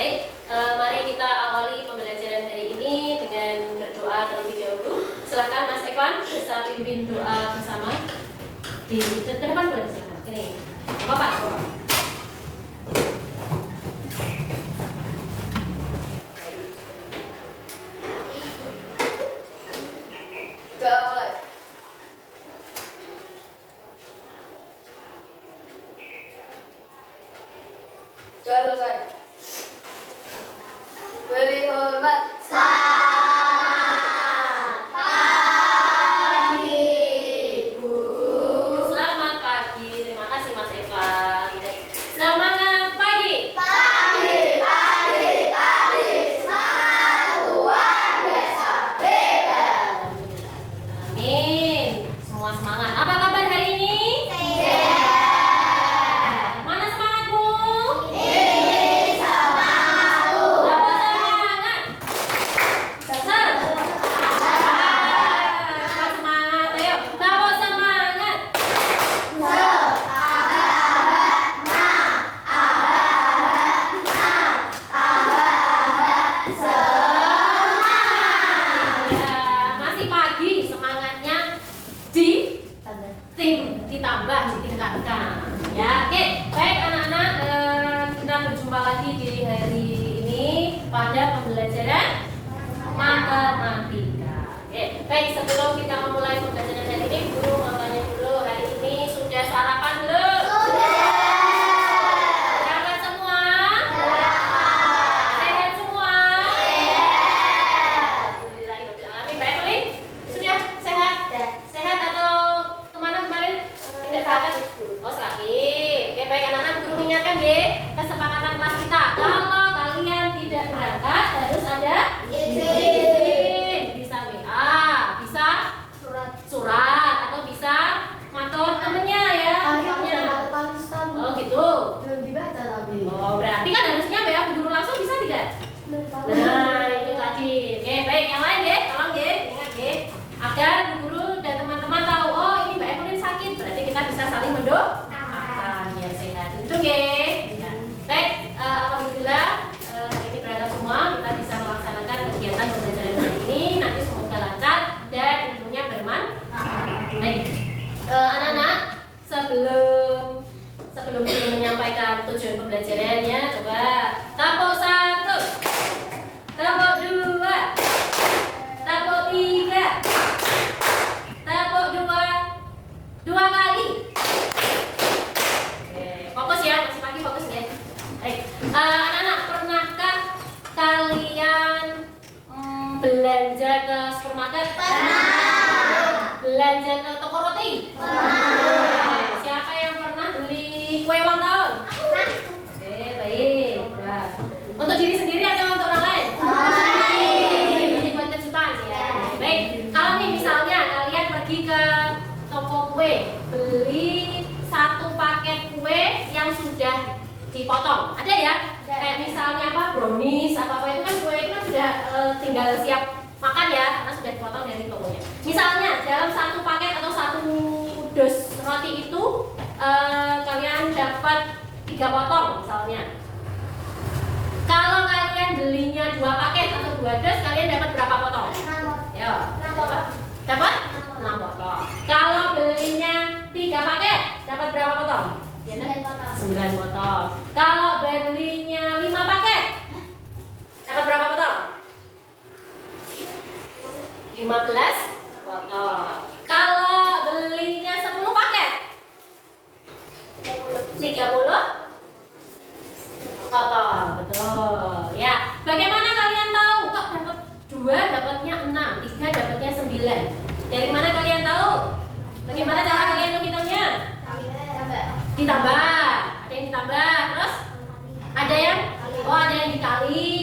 Baik, mari kita awali pembelajaran hari ini dengan berdoa terlebih dahulu. Silakan Mas Evan bisa pimpin doa bersama di depan boleh silakan. Ini, Bapak. Beri hormat. Selamat pagi, terima kasih Mas Evan. Selamat pagi. Semangat luar biasa. Amin. Semua semangat. Apa kabar hari ini? Mana semangatmu? Dapat semangat. Dasar. Dapat semangat. Ayo, dapat semangat. Ya, masih pagi, semangatnya ditambah, ditingkatkan. Ya, oke. Baik anak-anak, kita berjumpa lagi di hari ini pada pembelajaran matematika. Oke, baik sebelum kita memulai pembelajaran hari ini, guru mau tanya dulu, hari ini sudah sarapan belum? Sarapan semua? Sehat semua? Alhamdulillahirobbilalamin. Baik, Lin? Sudah sehat? Sehat atau kemana kemarin? Tidak sehat? Oh, sakit. Oke, baik anak-anak, guru mengingatkan ya kesepakatan kelas kita. Kalau kalian tidak berangkat harus ada izin. Bisa WA, bisa surat atau bisa matur temennya ya. Oh gitu. Oh berarti kan harusnya WA guru langsung bisa tidak? Nah itu tadi. Oke baik yang lain ya, tolong ya ingat ya agar guru dan teman-teman tahu oh ini Mbak Evelyn sakit berarti kita bisa saling mendoakan biar sehat. Itu ya. Baik alhamdulillah hari ini berangkat semua kita bisa melaksanakan kegiatan pembelajaran hari ini nanti semoga lancar dan ilmunya bermanfaat. Baik anak-anak sebelum guru menyampaikan tujuan pembelajarannya coba tapuk 1, tapuk 2, tapuk 3, tapuk 2 kali. Oke, fokus ya, masih pagi fokus ya. Baik, anak-anak pernahkah kalian belanja ke supermarket? Belanja ke toko roti? Siapa yang pernah beli kue ulang tahun? Oke, baik. Nah, untuk diri sendiri atau untuk orang lain? Ini buat kejutan ya. Baik, kalau nih misalnya kalian pergi ke toko kue, beli satu paket kue yang sudah dipotong. Ada ya? Kayak misalnya apa? Brownies apa itu kan kue itu kan sudah tinggal siap makan ya, karena sudah dipotong dari tokonya. Misalnya dalam satu paket atau satu dus roti itu kalian dapat 3 potong misalnya. Kalau kalian belinya 2 paket atau 2 dus, kalian dapat berapa potong? Ya, dapat 6 potong. Kalau belinya 3 paket, dapat berapa potong? 9 potong. Kalau belinya 5 paket, dapat berapa potong? 15 potong. Kalau belinya 10 paket 30 potong. Betul. Ya. Bagaimana kalian tahu kok dapat 2 dapatnya 6, 3 dapatnya 9? Dari mana kalian tahu? Bagaimana cara kalian menghitungnya? Ditambah. Ada yang ditambah, terus ada yang dikali.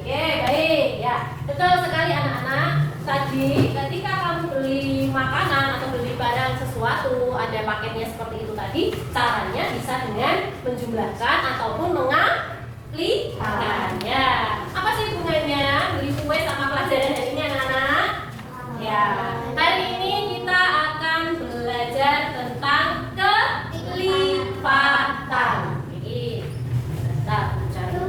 Oke, baik. Ya. Betul sekali anak-anak. Tadi ketika kamu beli makanan atau beli barang sesuatu ada paketnya seperti itu tadi, caranya bisa dengan menjumlahkan ataupun mengalihkannya. Apa sih hubungannya beli kue sama pelajaran hari ini anak-anak? Ya, hari ini kita akan belajar tentang kelipatan. Jadi, kita cari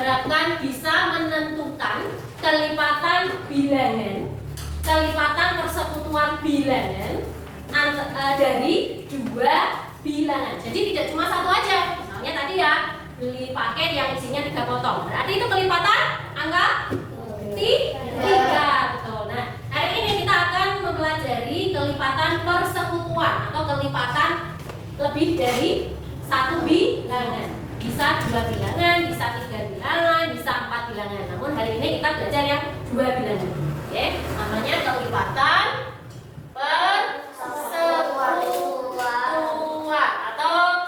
diharapkan bisa menentukan kelipatan bilangan, kelipatan persekutuan bilangan dari dua bilangan. Jadi tidak cuma satu aja. Misalnya tadi ya, beli paket yang isinya 3 potong. Berarti itu kelipatan angka 3. Betul. Nah, hari ini kita akan mempelajari kelipatan persekutuan atau kelipatan lebih dari satu bilangan. Bisa 2 bilangan, bisa 3 bilangan, bisa 4 bilangan. Namun hari ini kita belajar yang 2 bilangan. Oke, namanya kelipatan persekutuan atau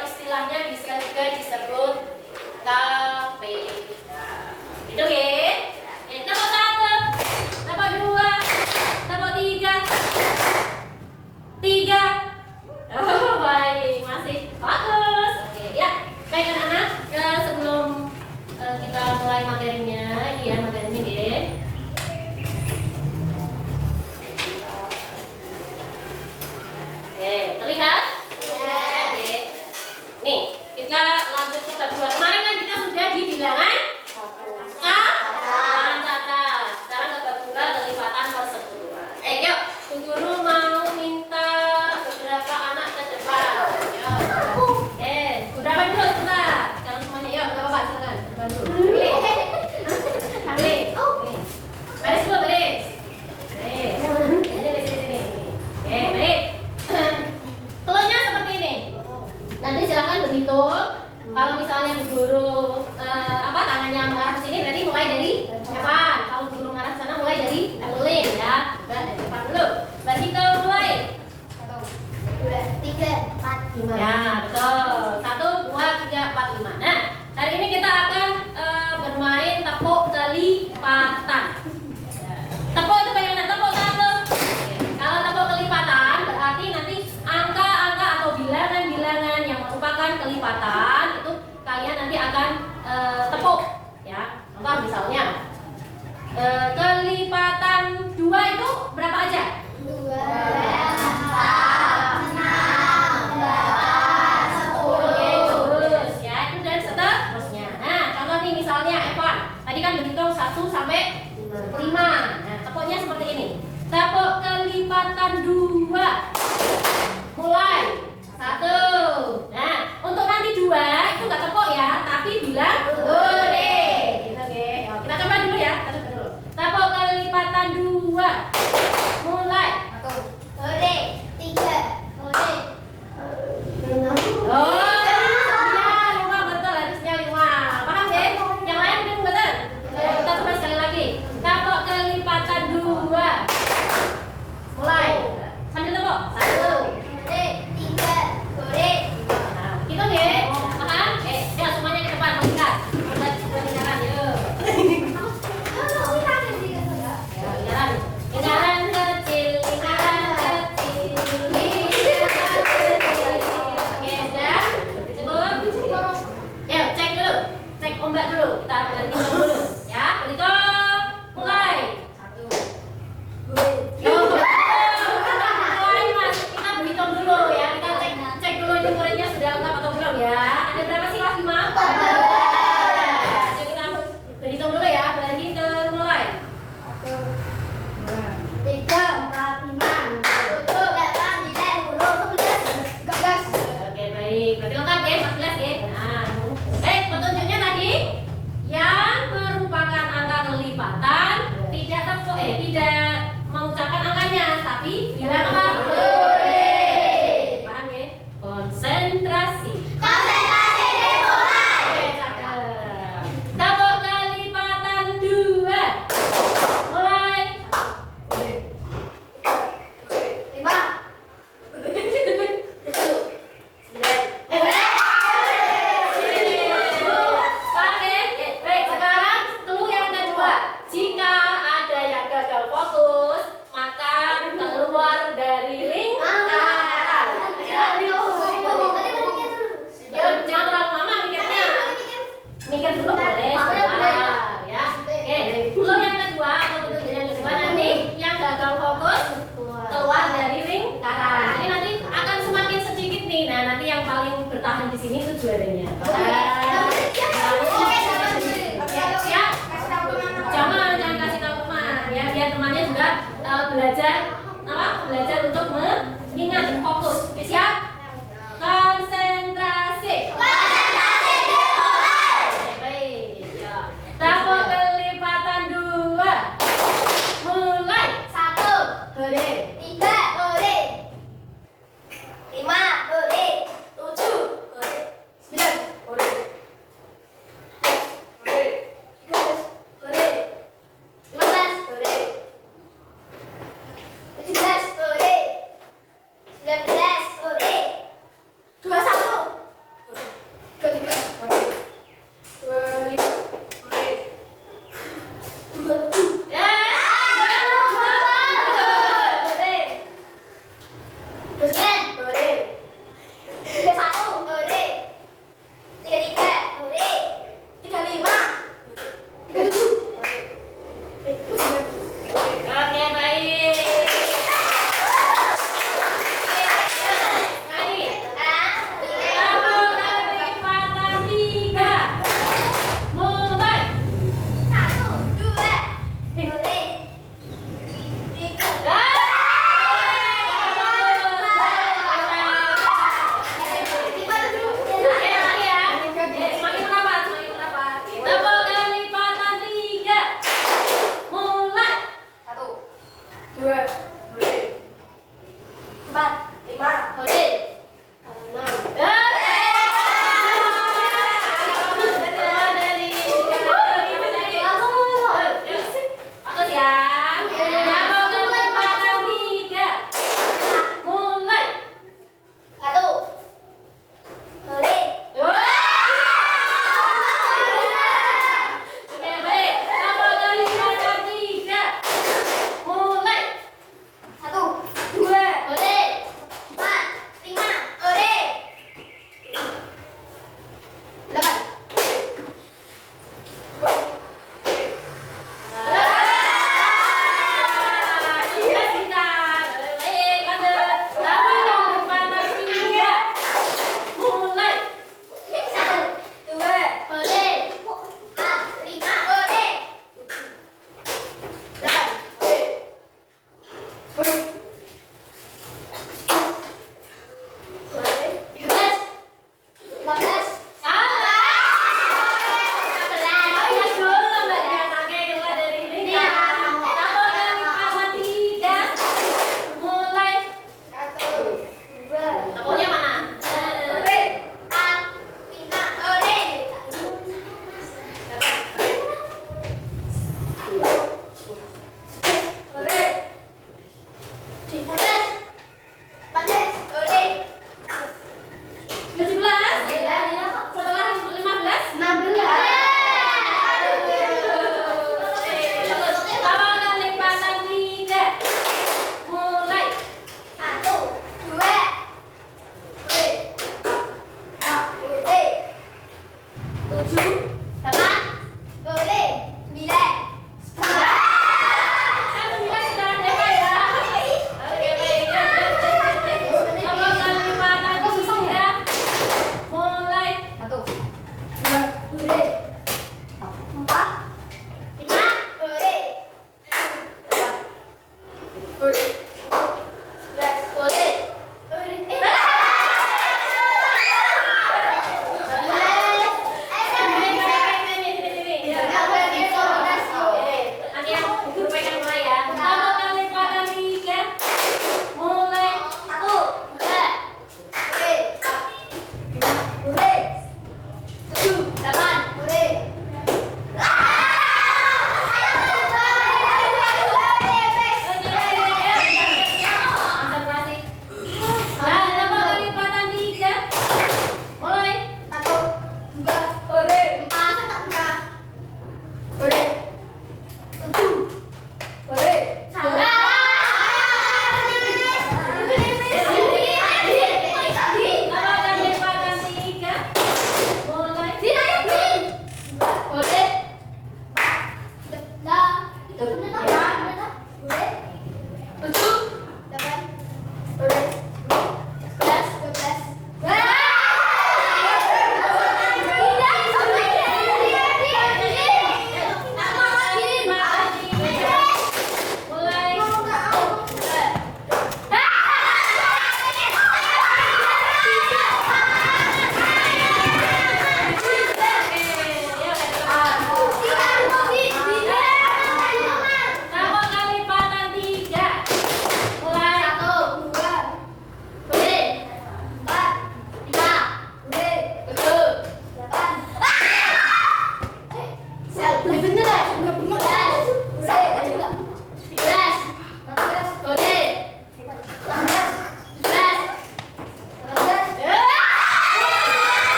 istilahnya bisa juga disebut KP. Itu ya. Tepuk 1, tepuk 2, tepuk 3. 3. Oh, baik, masih bagus. Oke, ya. Baik anak-anak, sebelum kita mulai materinya, ya materinya deh. Oke, terlihat? Oke. Nih, kita lanjut ke kedua. Kemarin kan kita sudah di bilangan cacat. Sekarang ke kedua kelipatan persekutuan. Yuk, Bu Guru mau minta beberapa anak ke depan. Yuk. Beberapa dulu sebentar. Jangan semuanya. Yuk, enggak apa-apa, silakan. Bantu. Pilih. Baris dulu, baris. Ini di sini. Baik. Telurnya seperti ini. Nanti silakan berhitung. Kalau misalnya Bu Guru tangannya mengarah ke sini, berarti mulai dari depan. Kalau Bu Guru mengarah ke sana, mulai dari Evelyn ya. Dari depan dulu. Berhitung mulai. 1, 2, 3, 4, 5. Ya, betul. 1, 2, 3, 4, 5. Nah, hari ini kita akan bermain tepuk kelipatan. Tepuk itu bagaimana? Tepuk 1. Kalau tepuk kelipatan berarti nanti angka-angka atau bilangan-bilangan yang merupakan kelipatan itu kalian nanti akan tepuk ya. Contoh misalnya kelipatan 2 itu berapa aja? 2, Oke, terus ya, itu dan seterusnya. Nah, contoh nih misalnya Evan. Tadi kan berhitung 1 sampai 5. Nah, tepuknya seperti ini. Tepuk kelipatan 2. Mulai. 1. Nah, untuk nanti 2 itu enggak tepuk ya, tapi bilang hore. Gitu oke. Kita coba dulu ya. Tepuk kelipatan 2. Mulai. 1, hore, 3, hore. Oh, iya, 5 betul, harusnya 5. Paham ya? Yang lain belum betul? Kita coba sekali lagi. Tepuk kelipatan 2. Mulai. Sambil tepuk. 1. Hore, 3, hore. Nah, gitu ya. Paham? Ya semuanya ke depan, mengikat. Lingkaran, yuk. Ya, lingkaran. Lingkaran kecil, lingkaran kecil, lingkaran kecil. Oke, sudah? Cukup? Ya, cek dulu. Cek ombak dulu. Kita berhitung dulu. Ya, berhitung. Mulai. 1. Yuk. Mulai, Mas. Kita berhitung dulu ya. Kita cek dulu ini muridnya sudah lengkap atau belum ya. Ada berapa sih kelas 5? Jadi kita berhitung dulu ya. Berhitung mulai. 1, 3, 4, 5, 6, 7, 8, 9, 10, 11, 12. Oke, baik. Berarti lengkap ya, 14 ya. Nah, petunjuknya tadi yang merupakan angka kelipatan tidak mengucapkan angkanya, tapi bilang apa? Hore. Paham ya? Konsentrasi. Konsentrasi dimulai. Oke, cakep. Tepuk kelipatan 2. Mulai. 5. Oke, baik. Sekarang clue yang kedua. Jika ada yang gagal fokus, maka keluar dari lingkaran. Ya, jangan terlalu lama mikirnya. Mikir dulu boleh, sebentar, ya. Oke, clue yang kedua atau petunjuk yang kedua nanti yang gagal fokus keluar dari lingkaran. Jadi nanti akan semakin sedikit nih. Nah, nanti yang paling bertahan di sini itu juaranya. belajar apa? Belajar untuk mengingat fokus. Oke, siap? Konsentrasi. Konsentrasi dimulai. Oke, baik. Ya. Tapo kelipatan 2. Mulai. 1, Hore. 3, hore. 5, hore. 7. Hore. 9. Hore. Hore. 13. Hore. 15, Hore. 17, hore. 19, hore.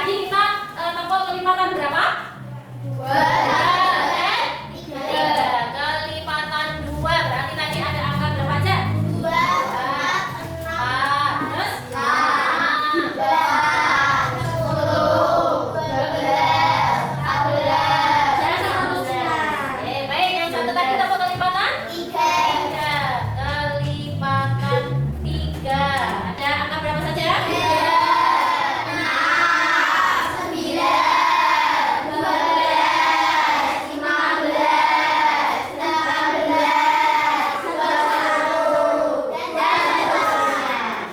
tadi kita tempuh kelipatan berapa? 2 dan 3 kelipatan 2 berarti tadi ada angka berapa aja? 2 4 terus 6 dan seterusnya. Oke, baik, yang satu tadi tempuh kelipatan 3 kelipatan 3 ada angka berapa saja?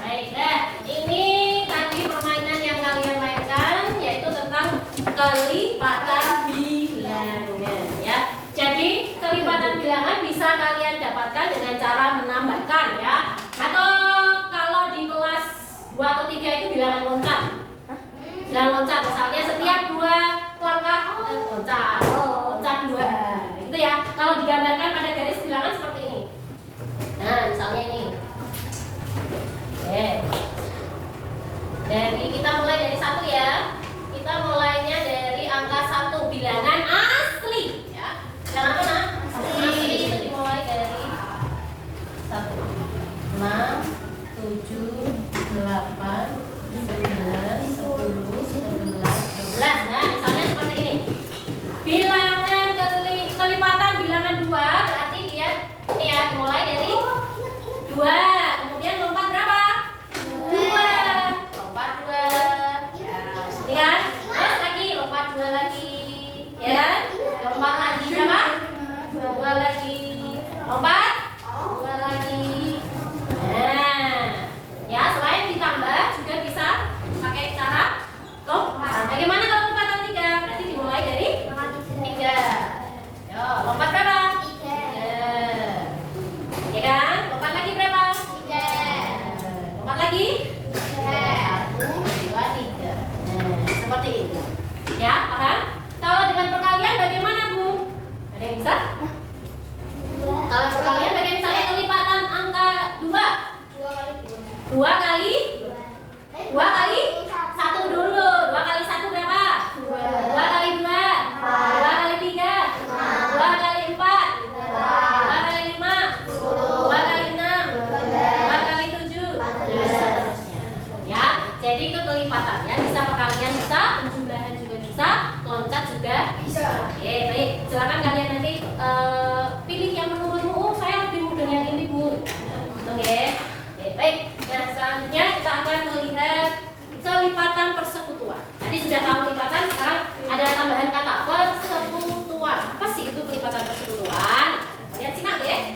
Baiklah, ini tadi permainan yang kalian mainkan yaitu tentang kelipatan bilangan ya. Jadi kelipatan bilangan bisa kalian dapatkan dengan cara menambahkan ya. Atau kalau di kelas 2 atau 3 itu bilangan loncat. Bilangan loncat misalnya setiap 2 langkah loncat. Loncat 2. Gitu ya. Kalau digambarkan pada garis bilangan seperti ini. Nah, misalnya ini. Oke. Jadi kita mulai dari 1 ya. Kita mulainya dari angka 1 bilangan asli ya. Bilangan apa nah? Asli itu dimulai dari 1 6 7 8 9 10 11 12. Nah, misalnya seperti ini. Bilangan kelipatan bilangan 2 berarti dia ini ya dimulai dari 2. Kemudian lompat berapa? 2. Lompat 2. Ya, ini kan? Terus lagi lompat 2 lagi. Ya. Lompat lagi berapa? 2 lagi. Lompat 2 lagi. Nah, ya selain ditambah juga bisa pakai cara lompat. Bagaimana kalau lompatan 3? Berarti dimulai dari 3. Yo, lompat berapa? 3. Ya kan? Lompat lagi berapa? 3. Lompat lagi? 1, 2, 3. Nah, seperti itu. Ya, paham? Kalau dengan perkalian bagaimana, Bu? Ada yang bisa? Kalau perkalian bagaimana misalnya kelipatan angka 2? 2 kali 1 dulu. 2 kali 1 berapa? 2 kali 2. 2 kali 3. 2 kali 4. 2 kali 5. 2 kali 6. 2 kali 7. Dan seterusnya. Ya, jadi itu kelipatan ya. Bisa perkalian bisa, penjumlahan juga bisa, loncat juga bisa. Oke, baik. Silakan kalian nanti pilih yang menurutmu. Oh, saya lebih mudah yang ini, Bu. Oke. Oke, baik. Nah, selanjutnya kita akan melihat kelipatan persekutuan. Tadi sudah tahu kelipatan, sekarang ada tambahan kata persekutuan. Apa sih itu kelipatan persekutuan? Lihat simak ya.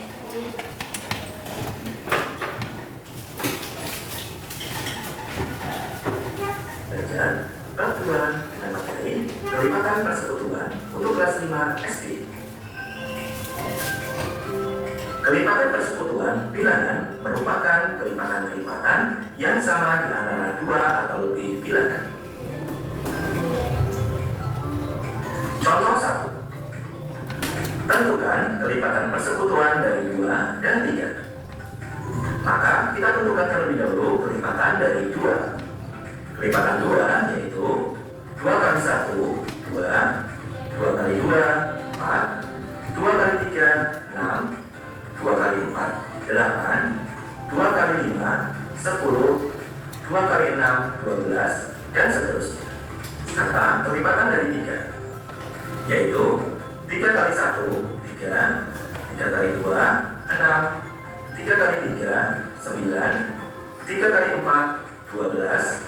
Belajar peraturan dan materi kelipatan persekutuan untuk kelas 5 SD. Kelipatan persekutuan bilangan merupakan kelipatan-kelipatan yang sama di antara 2 atau lebih bilangan. Contoh 1. Tentukan kelipatan persekutuan dari 2 dan 3. Maka kita tentukan terlebih dahulu kelipatan dari 2. Kelipatan 2 yaitu 2 kali 1, 2, 2 kali 2, 4, 2 kali 3, 6, 2 kali 4, 8, 2 kali 5, 10, 2 kali 6, 12, dan seterusnya. Serta kelipatan dari 3, yaitu 3 kali 1, 3, 3 kali 2, 6, 3 kali 3, 9, 3 kali 4, 12,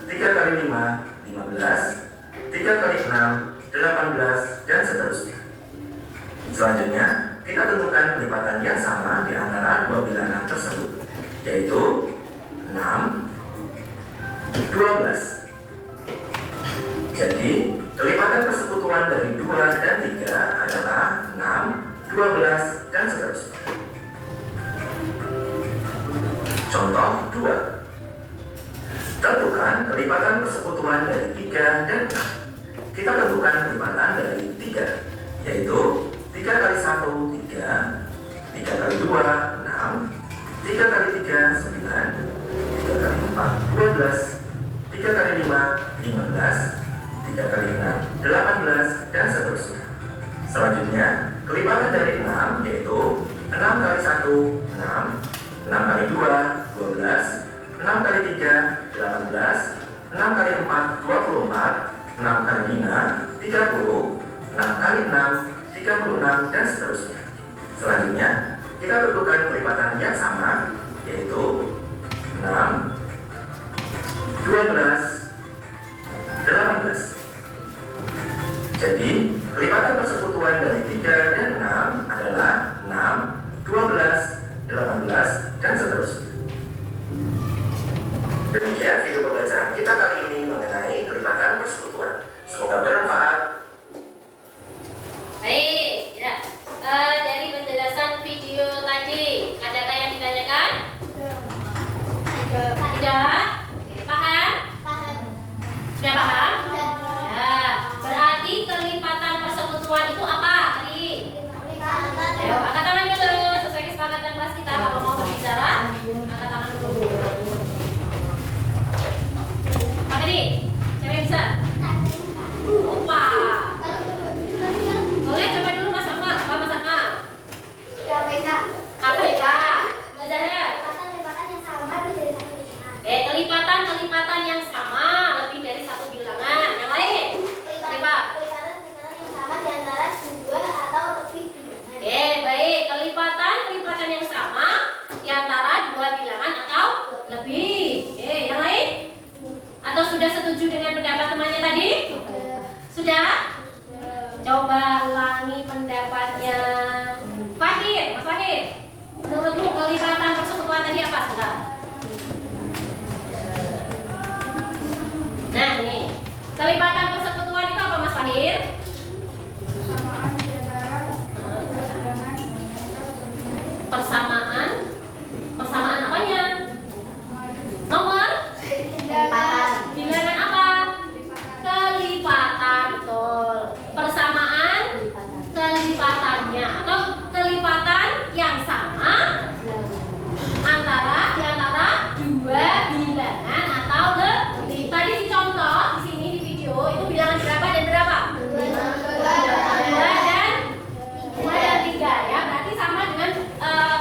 3 kali 5, 15, 3 kali 6, 18, dan seterusnya. Selanjutnya, kita tentukan kelipatan yang sama di antara 2 bilangan tersebut, yaitu 6, 12. Jadi, kelipatan persekutuan dari 2 dan 3 adalah 6, 12, dan seterusnya. Contoh 2. Tentukan kelipatan persekutuan dari 3 dan 6. Kita tentukan kelipatan dari 3, yaitu 3 kali 1, 3, 3 kali 2, 6, 3 kali 3, 9, 3 kali 4, 12, 3 3 kali 5, 15, 3 kali 6, 18, dan seterusnya. Selanjutnya, kelipatan dari 6 yaitu 6 kali 1, 6, 6 kali 2, 12, 6 kali 3, 18, 6 kali 4, 24, 6 kali 5, 30, 6 kali 6, 36, dan seterusnya. Selanjutnya, kita tentukan kelipatan yang sama, yaitu 6, 12, 18. Jadi, kelipatan persekutuan dari 3 dan 6 adalah 6, 12, 18, dan seterusnya. Demikian video pembelajaran kita kali ini mengenai kelipatan persekutuan. Semoga bermanfaat. Baik, ya. Dari penjelasan video tadi, adakah yang ditanyakan? Tidak? Paham? Sudah paham? Ya. Berarti kelipatan persekutuan itu apa tadi? Ayo, angkat tangan dulu. Sesuai kesepakatan kelas kita, kalau mau berbicara, angkat tangan dulu. Apa tadi? Siapa yang bisa? Lupa. Boleh coba dulu Mas Akmal. Apa Mas Akmal? KPK. Belajarnya. Kelipatan yang sama lebih dari satu bilangan. Yang lain? Baik. Kelipatan yang sama di antara dua bilangan atau lebih. Yang lain? Atau sudah setuju dengan pendapat temannya tadi? Sudah? Coba ulangi pendapatnya. Fakir, Mas Fakir. Menurutmu kelipatan persekutuan tadi apa? Sudah? Nah ini, kelipatan persekutuan itu apa Mas Fakir? Persamaan apanya? Nomor? Bilangan apa? Kelipatan, betul. Persamaan kelipatannya atau kelipatan yang sama di antara dua bilangan atau lebih. Tadi di contoh di sini di video itu bilangan berapa dan berapa? 2 dan 3 ya. Berarti sama dengan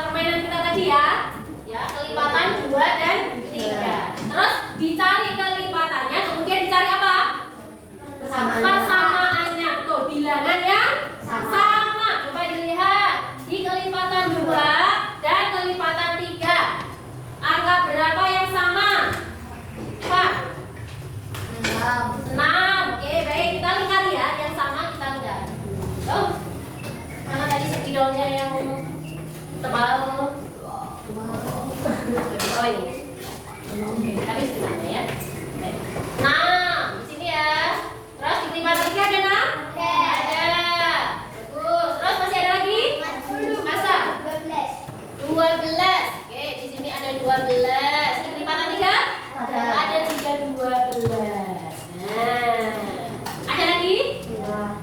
permainan kita tadi ya. Ya, kelipatan 2 dan 3. Terus dicari kelipatannya, kemudian dicari apa? Persamaannya, betul. Bilangan yang sama. Coba dilihat di kelipatan 2 dan kelipatan 3. Angka berapa yang sama? Pak? 6. Oke, baik. Kita lihat ya, yang sama kita lihat. Tuh. Mana tadi spidolnya yang tebal? Oh ini. Tapi sebenarnya ya. Baik. Nah, di sini ya. Terus di kelipatan 3 ada 6? Ada. Bagus. Terus masih ada lagi? Masa? 12. Oke, di sini ada 12. Di kelipatan 3? Ada 3 12. Nah, ada lagi?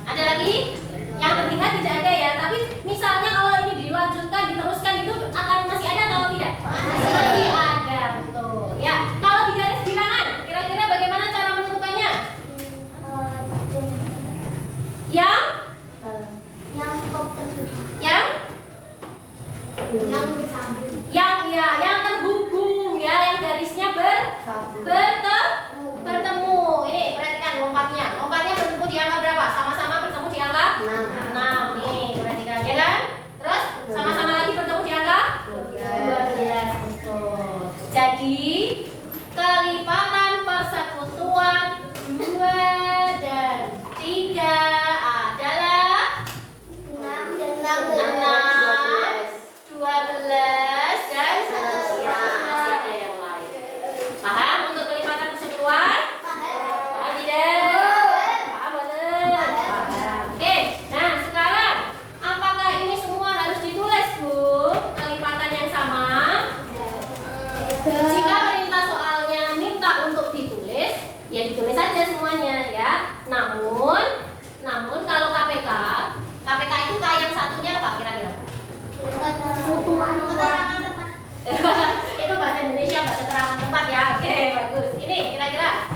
Ada lagi? Yang terlihat tidak ada ya. Tapi misalnya kalau ini dilanjutkan, diteruskan itu akan masih ada atau tidak? Masih ada, betul. Ya, kalau di garis bilangan, kira-kira bagaimana cara menentukannya? Yang terhubung ya, yang garisnya bertemu. Ini perhatikan lompatnya. Lompatnya bertemu di angka berapa? Sama-sama bertemu di angka 6. Nih, perhatikan ya kan? Terus sama-sama lagi bertemu di angka 12. Betul. Jadi kelipatan persekutuan 2 dan 3 adalah 12 dan seterusnya. Masih ada yang lain. Paham untuk kelipatan persekutuan? Paham tidak? Paham benar? Paham. Oke, nah sekarang apakah ini semua harus ditulis, Bu? Kelipatan yang sama? Jika perintah soalnya minta untuk ditulis, ya ditulis saja semuanya ya. Namun kalau KPK itu yang satunya apa kira-kira? Itu bahasa Indonesia, bahasa keterangan tempat ya. Oke, bagus. Ini kira-kira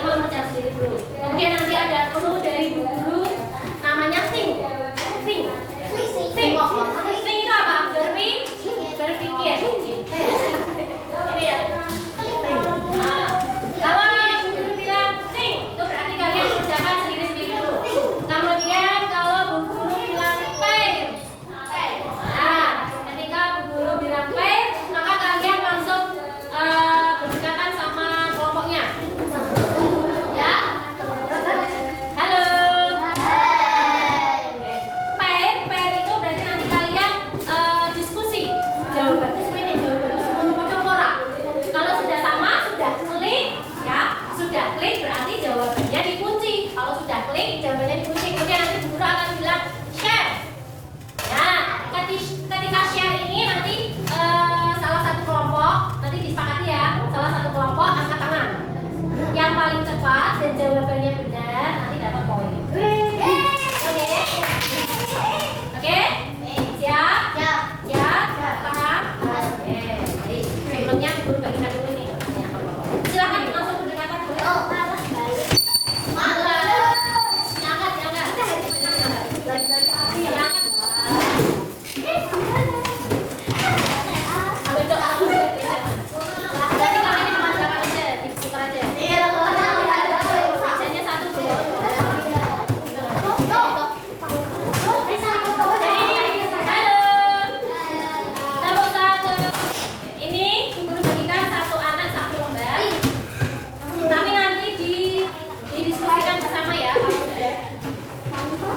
teman mengejar sendiri dulu. Kemudian nanti ada clue dari guru namanya think. Think itu apa? Berpikir. Ini ya. Nah, kalau guru bilang think, itu berarti kalian kerjakan sendiri-sendiri dulu. Kemudian kalau guru bilang pair, nah, ketika guru bilang pair, maka kalian langsung berdekatan sama kelompoknya. Ya. Halo. Pair itu berarti nanti kalian diskusi jawabannya seperti jawaban. Kalau sudah sama, sudah klik, ya, sudah klik berarti jawabannya dikunci. Kalau sudah klik, jawabannya dikunci. Kemudian nanti guru akan bilang share. Nah, ketika share ini nanti salah satu kelompok nanti disepakati ya, salah satu kelompok angkat tangan. Yang paling cepat dan jawabannya benar nanti dapat poin. Oke? Siap? Siap? Paham? Oke. Baik. Sebelumnya guru bagikan dulu nih. Silakan langsung berdekatan boleh.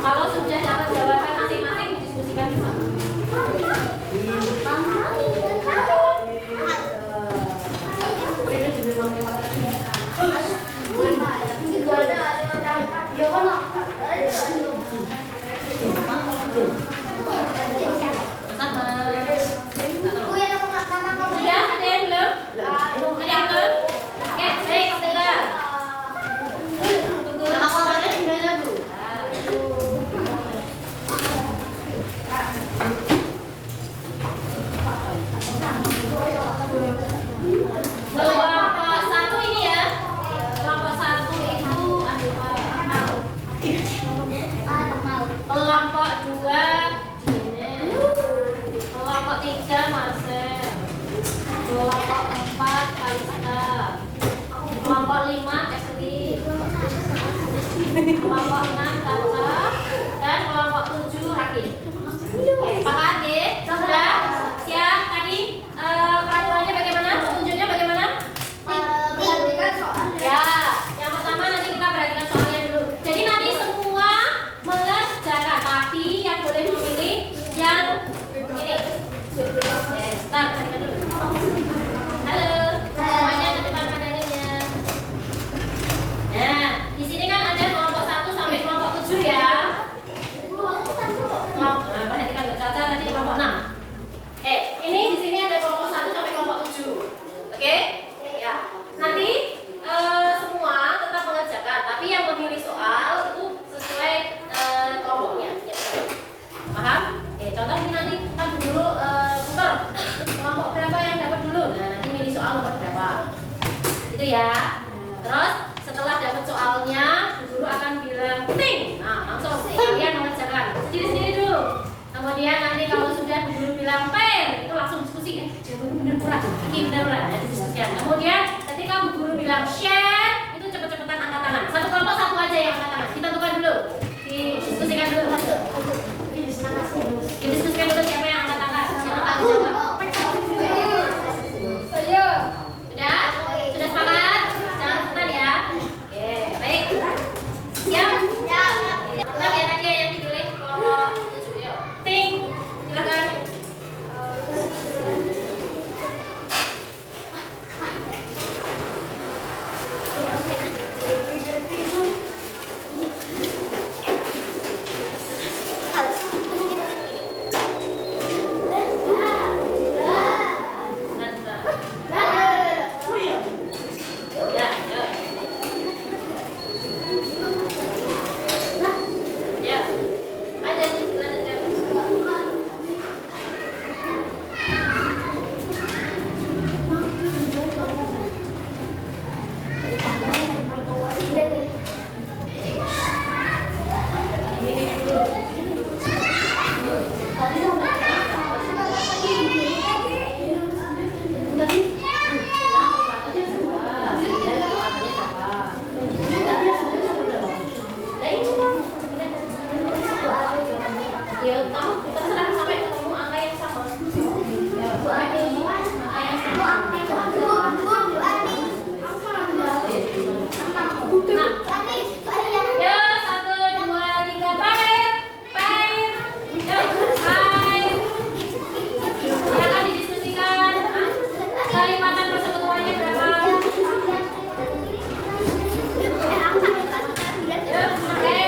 Kalau sudah dapat jawaban masing-masing didiskusikan bersama. Sudah ada yang belum? Ada yang belum? Oke, baik, sudah. Tunggu. Kelompok satu ini ya. Kelompok satu itu kelompok dua Dine. Kelompok tiga Marcel. Kelompok empat Kalista. Kelompok lima Ashley. Kelompok enam Tata. Dan kelompok tujuh Hakim. Sepakat ya? Sudah? Siap? Tadi peraturannya bagaimana? Petunjuknya bagaimana? Ya, yang pertama nanti kita perhatikan soalnya dulu. Jadi nanti semua mengerjakan, tapi yang boleh memilih yang ini. Start, perhatikan dulu. Halo, semuanya ke depan pandangannya. Nah, di sini kan ada kelompok 1 sampai kelompok 7 ya. Perhatikan Caca tadi kelompok 6. Ini di sini ada kelompok 1 sampai kelompok 7. Oke? Ya. Nanti semua tetap mengerjakan, tapi yang memilih soal itu sesuai kelompoknya. Ya, paham? Contoh ini nanti kan dulu putar kelompok berapa yang dapat dulu. Nah, nanti milih soal nomor berapa. Itu ya. Terus setelah dapat soalnya, guru akan bilang ting. Nah, langsung kalian mengerjakan sendiri-sendiri dulu. Kemudian nanti kalau sudah guru bilang pair, itu langsung diskusi. Bener kurang, ini bener kurang. Diskusikan. Kemudian ketika guru bilang share, itu cepet-cepetan angkat tangan. Satu kelompok satu aja yang angkat tangan. Kita tukar dulu, didiskusikan dulu. Didiskusikan dulu siapa yang angkat tangan. Siapa yang jawab? Sudah? Sudah sepakat? Jangan rebutan ya. Oke, baik. Siap? Bagian aja yang dipilih kelompok 7. Yuk. Ting, silakan. Ya, kamu terserah sampai ketemu angka yang sama. Ya, sampai ketemu angka yang sama. Nah, ya 1, 2, 3, pair. Ya, pair. Silakan didiskusikan. Kelipatan persekutuannya berapa? Ya, oke.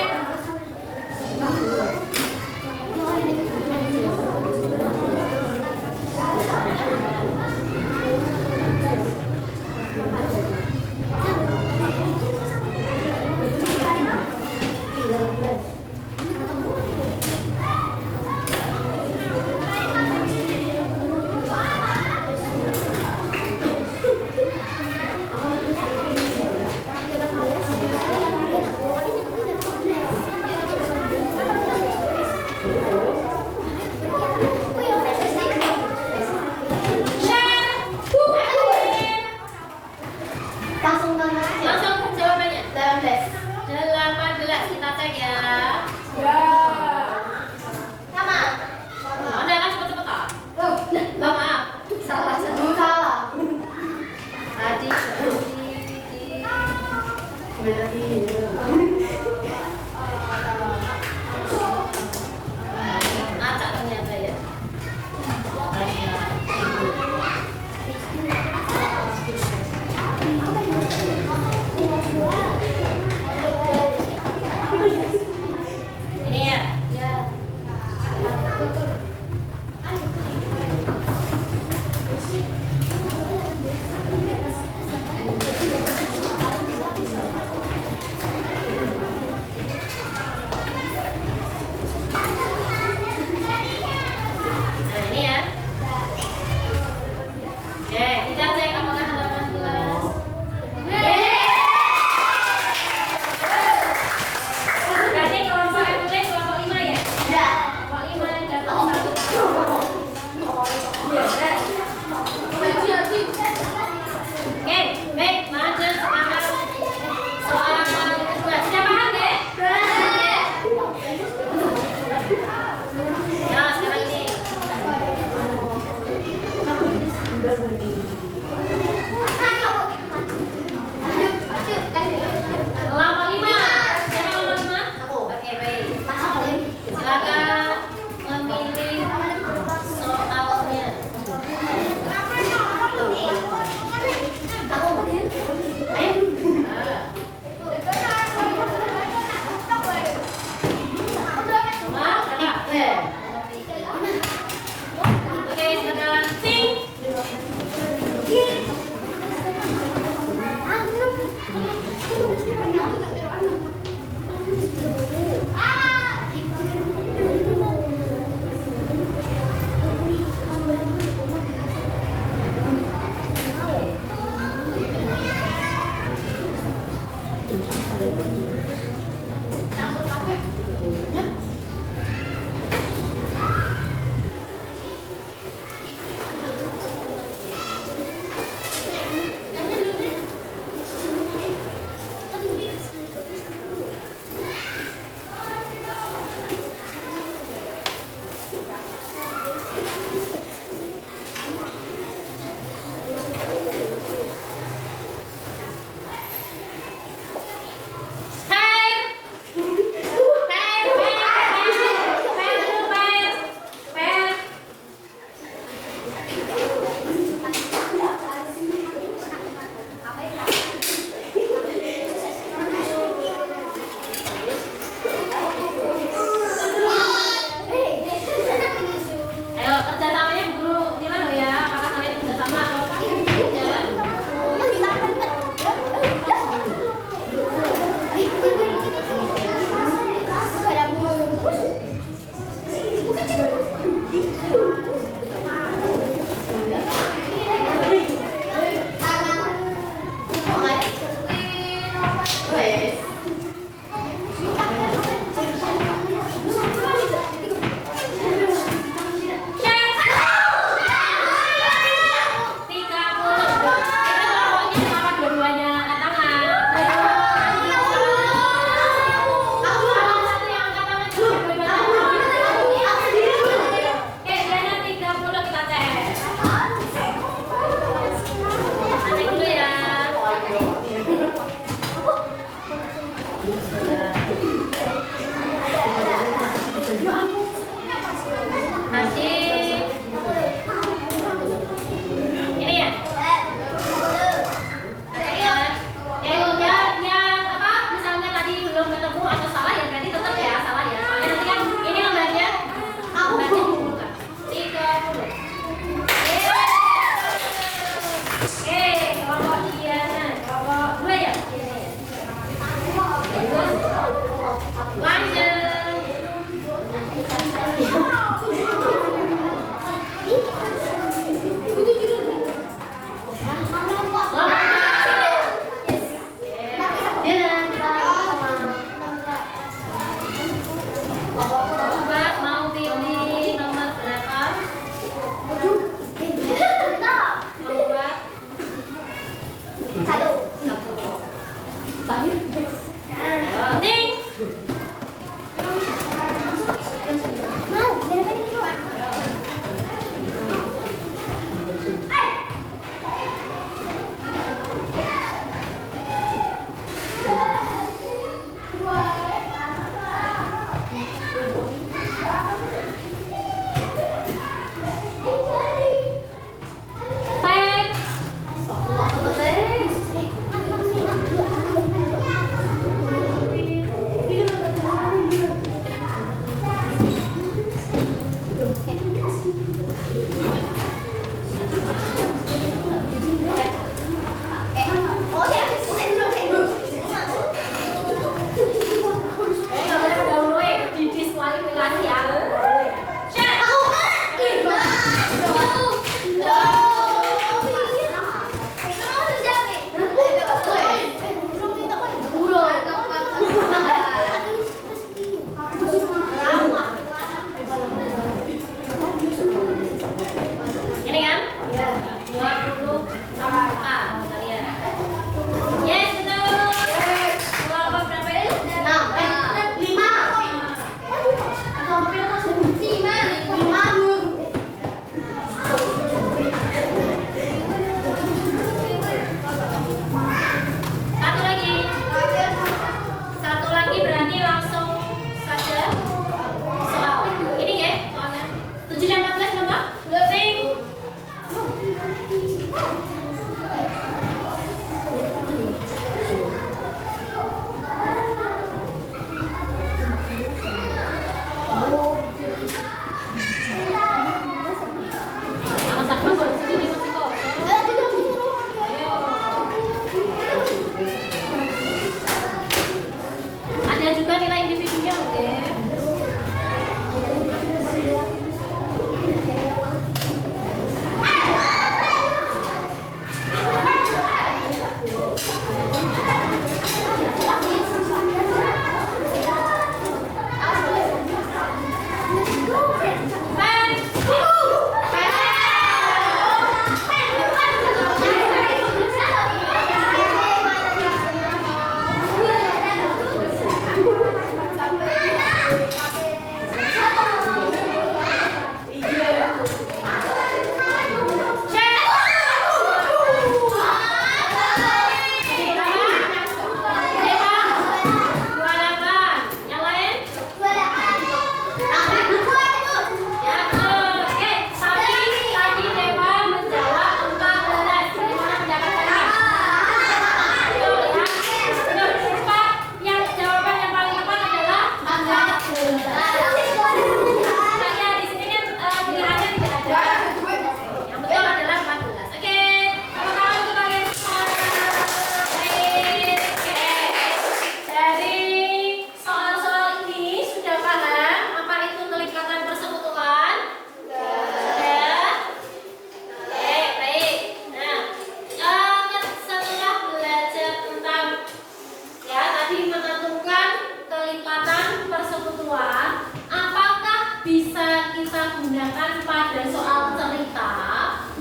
kita gunakan pada soal cerita.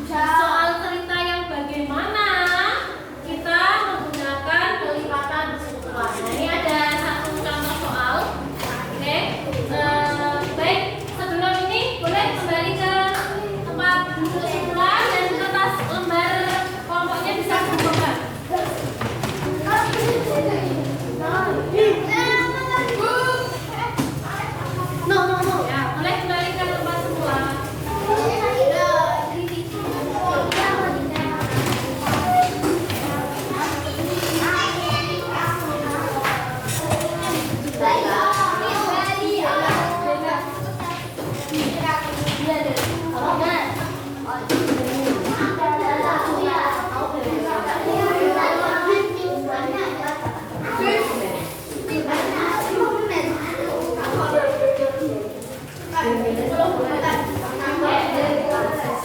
Soal cerita yang bagaimana kita menggunakan pelipatan persekutuan. Nah, ini ada satu contoh soal. Oke, baik, sebelum ini boleh kembali ke tempat duduk semula dan kertas lembar kelompoknya bisa dibuka. Ya, boleh kembali ke tempat semula.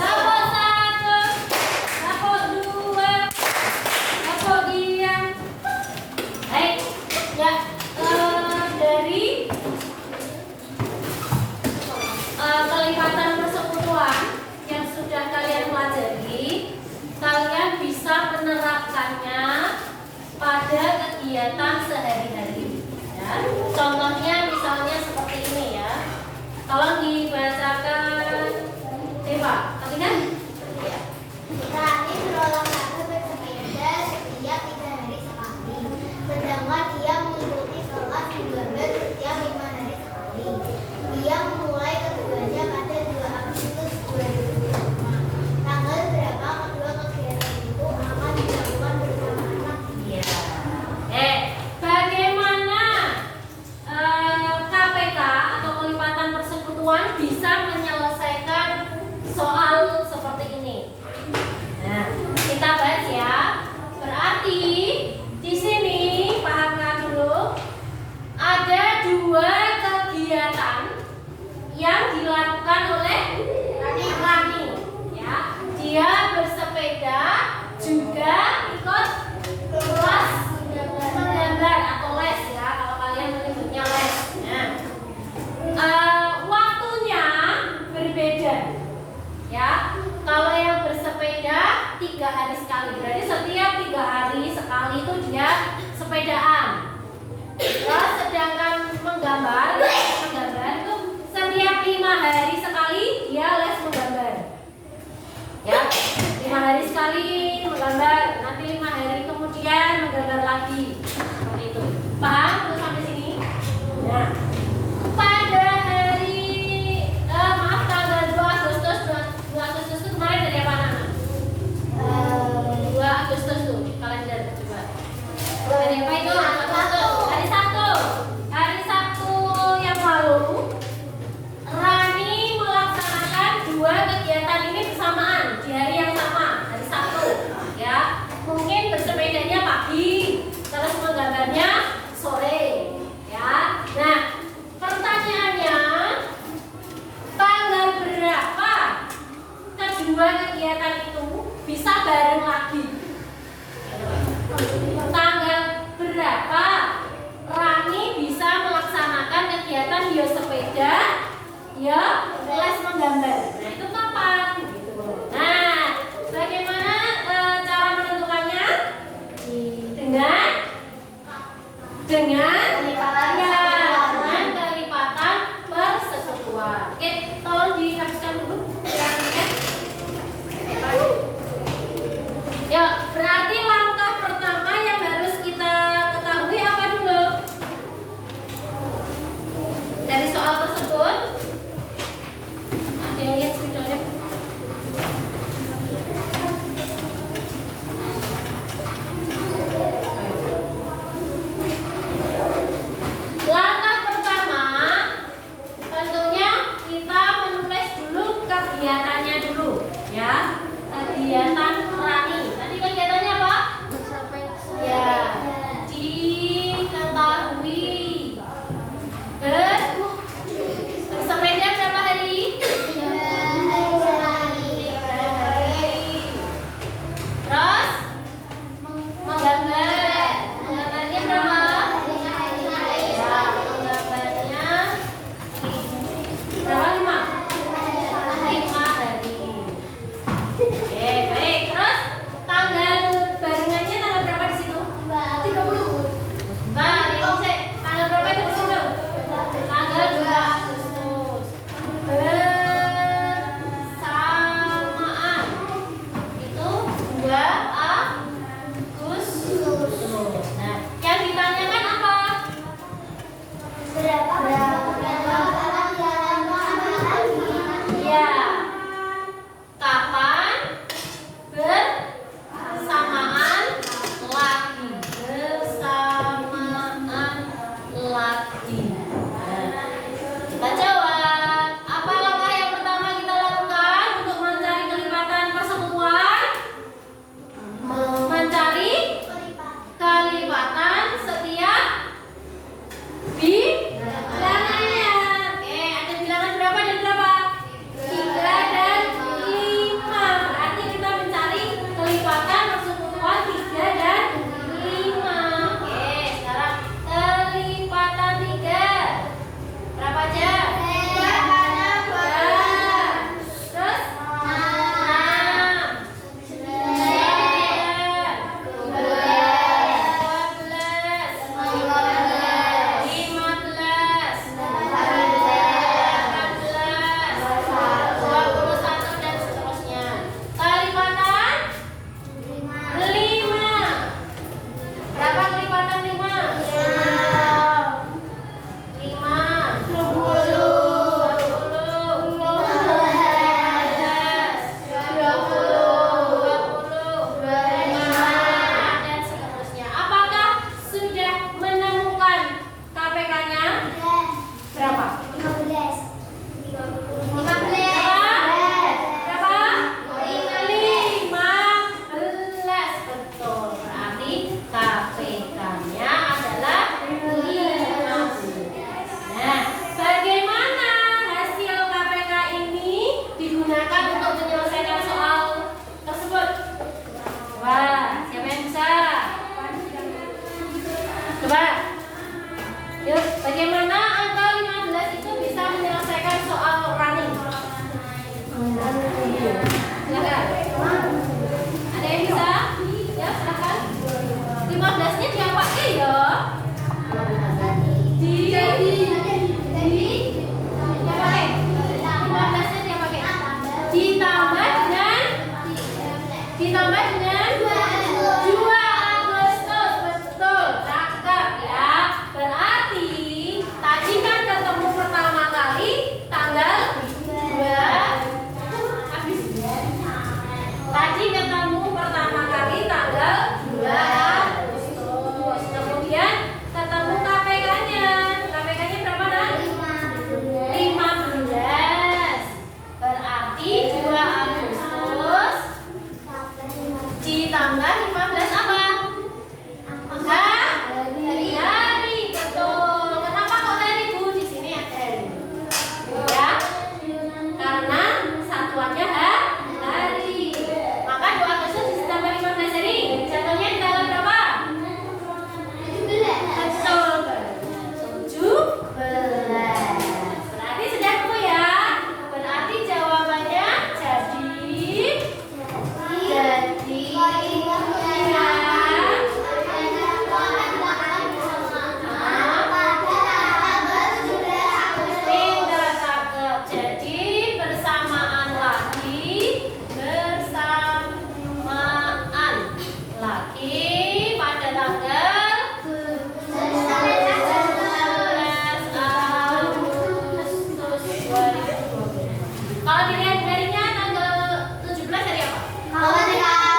Rapot 1, rapot 2, rapot diam. Baik, ya, dari pelipatan persekutuan yang sudah kalian pelajari, kalian bisa menerapkannya pada kegiatan sehari-hari. Ya. Contohnya misalnya seperti ini ya. Tolong dibacakan, Eva. Tapi kan? Ya. Rani berolahraga bersepeda setiap 3 hari sekali. Sedangkan ia mengikuti kelas menggambar setiap 5 hari sekali. Ia memulai keduanya pada 2 Agustus 2005. Tanggal berapa kedua kegiatan itu akan dilakukan bersama anak? Iya. Bagaimana KPK atau pelipatan persekutuan bisa menyelesaikan soal seperti ini? Nah, kita bahas ya. Berarti di sini pahamkan dulu ada 2 kegiatan yang dilakukan oleh Rani. Ya, dia bersepeda juga ikut kelas menggambar atau les ya, kalau kalian menyebutnya les. Nah, waktunya berbeda. Ya, kalau yang bersepeda 3 hari sekali, berarti setiap 3 hari sekali itu dia sepedaan. Terus sedangkan menggambar itu setiap 5 hari sekali dia les menggambar. Ya, 5 hari sekali menggambar, nanti 5 hari kemudian menggambar lagi. Seperti itu. Paham tuh sampai sini? Nah, pada hari maaf tanggal 2 Agustus itu kemarin dari apa anak? 2 Agustus tuh kalender coba. Hari apa itu? Hari Sabtu. Hari Sabtu yang lalu Rani melaksanakan 2 kegiatan ini bersamaan di hari yang sama, hari Sabtu. Ya, mungkin bersepedanya pagi, terus menggambarnya sore. Ya, nah pertanyaannya tanggal berapa kedua kegiatan itu bisa bareng lagi? Tanggal berapa Rani bisa melaksanakan kegiatan dia sepeda, dia les menggambar? Nah, itu kapan? Gitu. Nah, bagaimana cara menentukannya? Dengan kelipatan persekutuan. Oke, tolong dihapuskan dulu. Ya, berarti langkah pertama yang harus kita ketahui apa dulu? Dari soal tersebut, ada yang lihat videonya? ditambah dengan 2 Agustus. Betul, cakep ya. Berarti tadi kan ketemu pertama kali tanggal 2. Tadi ketemu pertama kali tanggal 2 Agustus. Kemudian ketemu KPK-nya. KPK-nya berapa, Nak? 15. Berarti 2 Agustus ditambah 15 apa? Hari. Betul. Kenapa kok hari, Bu? Di sini ada hari. Ya. Karena satuannya hari. Maka 2 Agustus ditambah 15 hari. Jatuhnya di tanggal berapa? 17. Berarti sudah ketemu ya. Berarti jawabannya pindah cakep. Jadi bersamaan lagi pada tanggal 11 Agustus 2020. Kalau dilihat harinya tanggal 17 hari apa? Hari apa?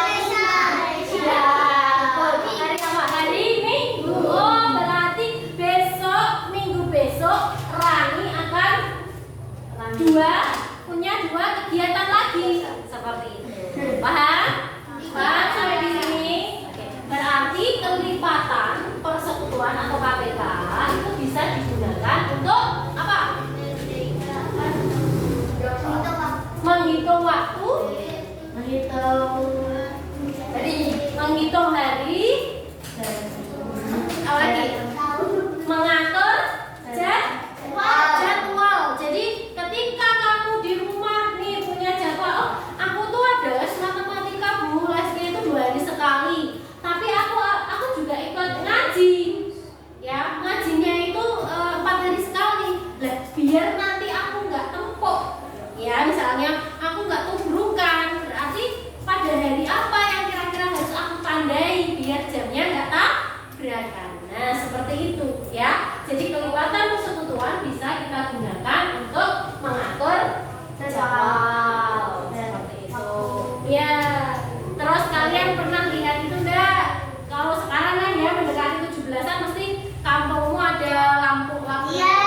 Hari Minggu. Oh, berarti Minggu besok Rani akan punya 2 kegiatan lagi seperti itu. Paham? Paham sampai di sini? Oke. Berarti kelipatan persekutuan atau KPK itu bisa digunakan untuk apa? Menghitung waktu, menghitung hari, apa lagi? Mengatur jadwal. Jadi ketika kamu di rumah nih punya jadwal, oh aku tuh ada les matematika, Bu, lesnya itu 2 hari sekali. Tapi aku juga ikut ngaji. Ya, ngajinya itu 4 hari sekali. Lah, biar nanti aku nggak tempok. Ya, misalnya aku nggak tubrukan, berarti pada hari apa yang kira-kira harus aku tandai biar jamnya nggak tabrakan. Nah, seperti itu ya. Jadi kelewatan persekutuan bisa kita gunakan untuk mengatur jadwal. Seperti itu. Ya. Terus kalian pernah lihat itu enggak? Kalau sekarang kan ya mendekati 17-an mesti kampungmu ada lampu-lampu. Iya.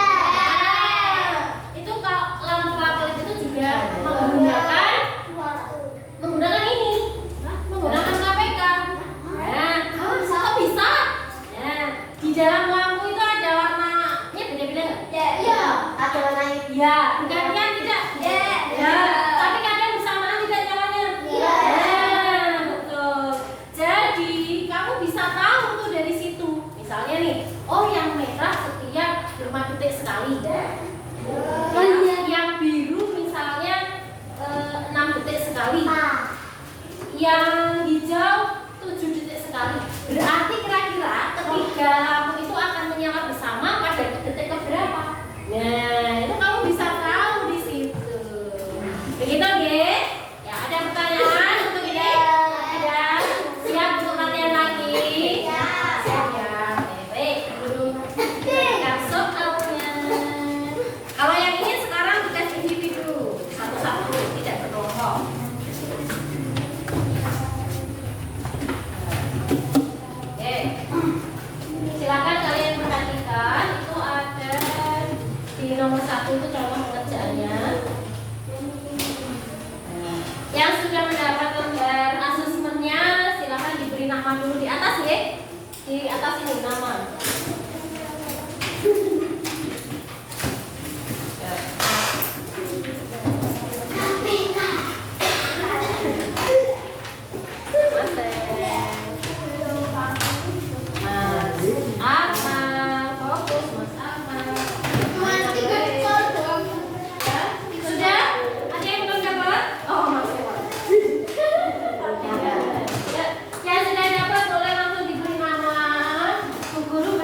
Itu kalau lampu-lampu itu juga menggunakan ini. Menggunakan KPK. Nah, kok bisa? Nah, di dalam lampu itu ada warnanya beda-beda nggak? Iya. Ada warnanya. Ya, gantian tidak? Ya. Tapi kadang bersamaan tidak nyalanya? Iya. Nah, betul. Jadi kamu bisa tahu tuh dari situ. Misalnya nih, oh yang merah setiap 5 detik sekali. Oh iya, yang biru misalnya 6 detik sekali. Yang hijau 7 detik sekali. Berarti kira-kira ketiga lampu itu akan menyala bersama pada detik keberapa? Nah, itu kamu bisa tahu di situ. Begitu, nggih? Ya, ada pertanyaan untuk ini? Ada? Siap untuk latihan lagi? Siap ya. Baik, guru berikan soalnya. Kalau yang ini sekarang tugas individu, satu-satu, tidak berkelompok. Oke. Silakan kalian perhatikan, itu ada di nomor 1 itu contoh pengerjaannya. Nah, yang sudah mendapat lembar asesmennya silakan diberi nama dulu di atas ya. Di atas ini nama. Guru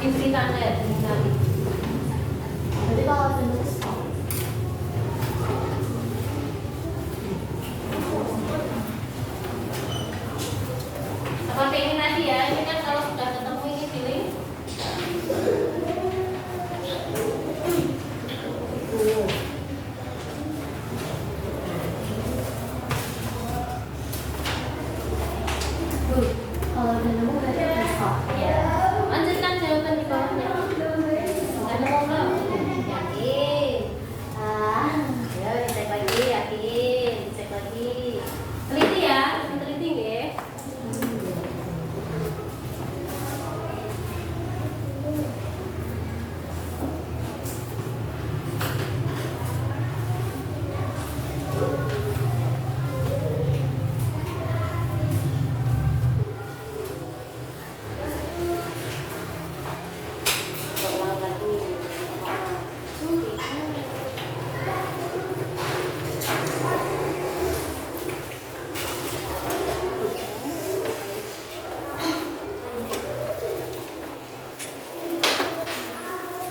diberi tanda dengan kali. Jadi kalau bentuk stop. Seperti ini tadi ya, ini kan kalau sudah ketemu ini feeling. Kalau udah nemu berarti udah stop. Ya, lanjutkan jawaban di bawahnya. Sudah nemu belum? Yakin? Ya, dicek lagi, yakin? Dicek lagi. Teliti ya, teliti ya. Ulang lagi.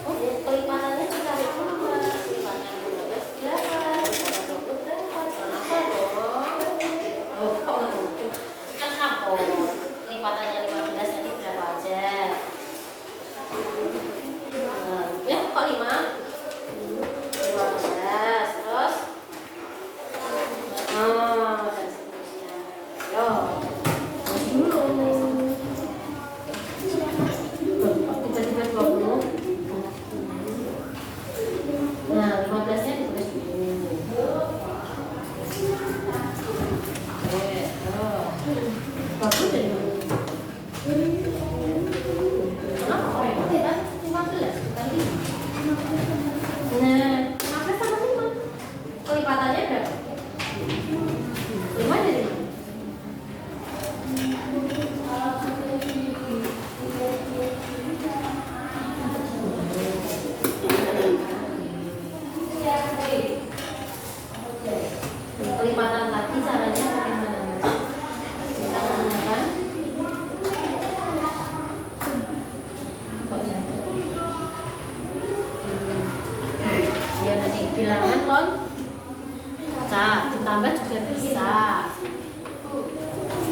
Oh, kelipatannya juga ada dua. Kelipatan 12 berapa? Kelipatan 20 berapa? Kenapa dong? Oh, kok nggak lucu? Kan apa? Kelipatannya 15 tadi berapa aja? Ya, kok 5? 15, terus? Oh, dan seterusnya. Yo, dulu. Tiba-tiba 20. Nah, 15-nya ditulis dulu. Oke, bagus dari mana? Kenapa kok repot ya kan? 15 bukan 5. Nah, 15 sama 5. Kelipatannya berapa? 5 dari mana? Kelipatan tadi caranya bagaimana? Kita menggunakan ya nanti bilangan lon ditambah juga bisa.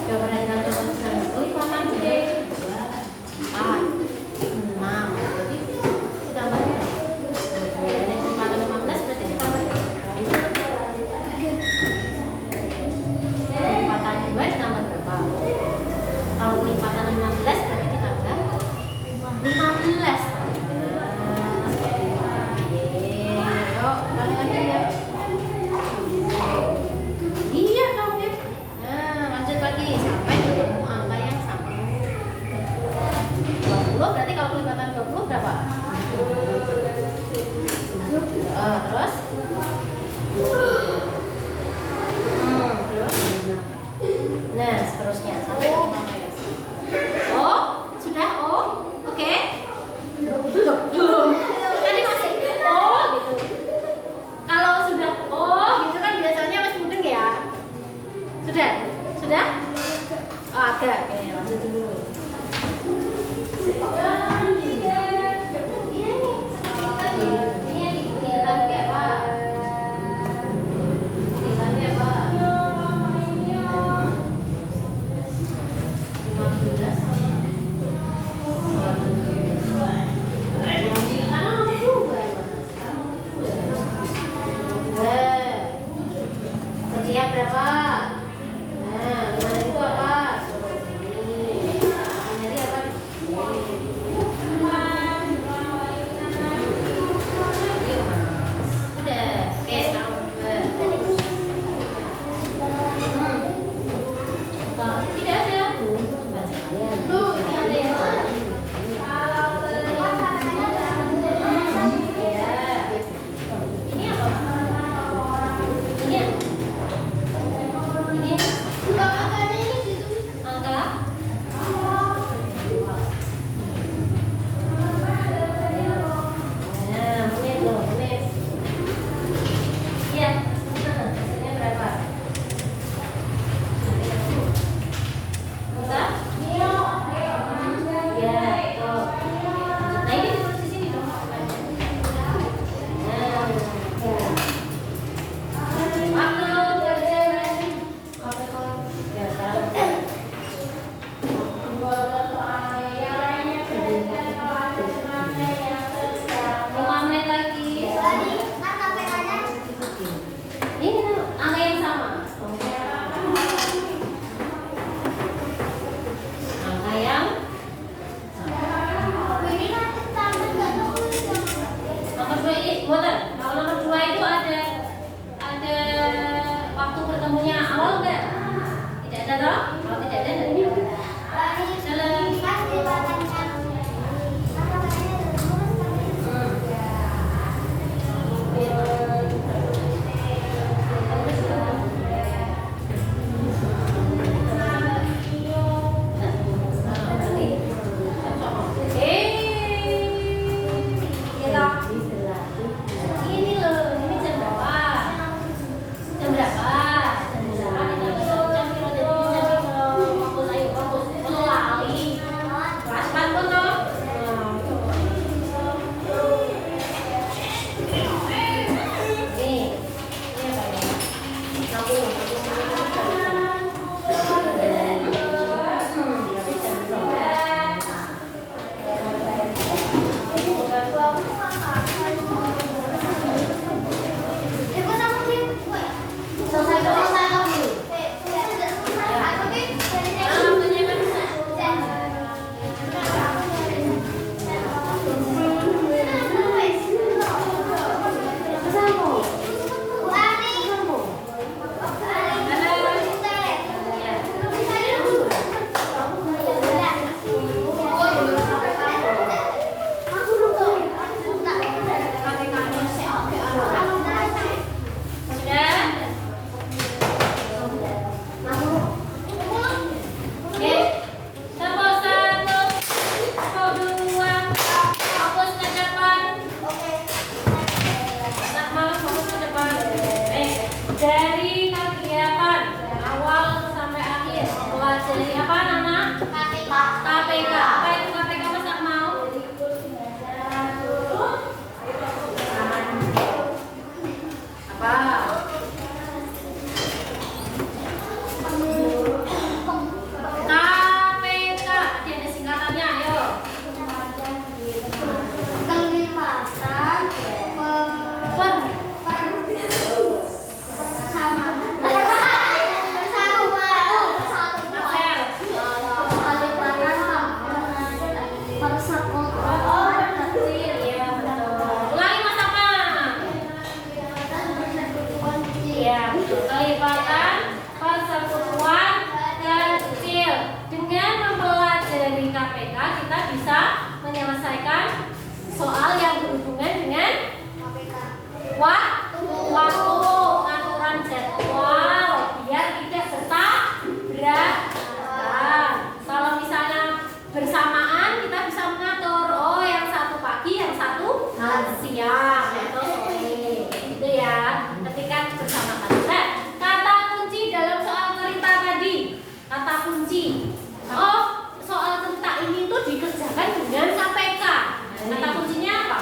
Coba perhatikan teman-teman. Kelipatan gede 4, 6 berarti ditambah ini kelipatan 15 berarti ditambah kelipatan 2 ditambah berapa? Kalau kelipatan 16 berarti ditambah 15. Yuk, balik lagi ya. Iya dong ya. Nah, lanjut lagi sampai ketemu angka yang sama. 20 berarti kalau kelipatan 20 berapa? Terus? Terus? Nah, seterusnya sampai ke 15. Oh, sudah? Oh, oke. Belum. Tadi masih oh gitu. Kalau sudah oh gitu kan biasanya masih mudeng ya. Sudah? Sudah? Oh, ada. Oke, lanjut dulu. Setiap berapa? Nah, gimana itu apa? Ini. Jadi apa? Udah. Oke, sekarang tidak ada. Tuh, ini ada yang ini apa? Ini apa? ada toh? Kalau tidak ada dari dalam. Ini loh, ini jam berapa? Jam berapa? Jam berapa? Jam fokus ayo fokus. Kalau lali, cepat pun toh. Ini apa ya? Lampu. Dari kegiatan awal sampai akhir mempelajari apa nama? KPK. Apa itu KPK Mas Akmal? Apa? KPK. Ada singkatannya, ayo. Kelipatan, persekutuan, dan kecil. Dengan mempelajari KPK, kita bisa menyelesaikan soal yang berhubungan dengan waktu, aturan jadwal, biar tidak bertabrakan. Kalau misalnya bersamaan, kita bisa mengatur. Oh, yang satu pagi, yang satu siang atau sore, gitu ya. Ketika bersamaan. Kata kunci dalam soal cerita tadi, kata kunci. Oh, soal cerita ini tuh dikerjakan dengan KPK. Kata kuncinya apa?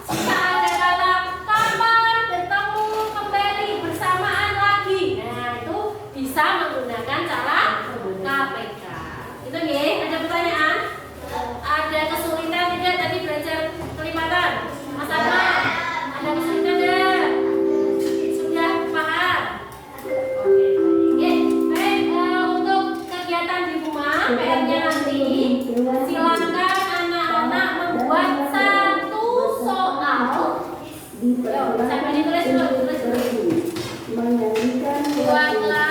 Jika ada kata kapan bertemu kembali bersamaan lagi, nah itu bisa menggunakan cara KPK. Itu ya. Ada pertanyaan? Ada kesulitan tidak tadi belajar kelipatan? Mas Arma, ada kesulitan tidak? Sudah paham? Oke, baik. Untuk kegiatan di rumah, PR-nya nanti silakan anak-anak membuat satu soal. Sampai ditulis dulu, tulis dulu. Buatlah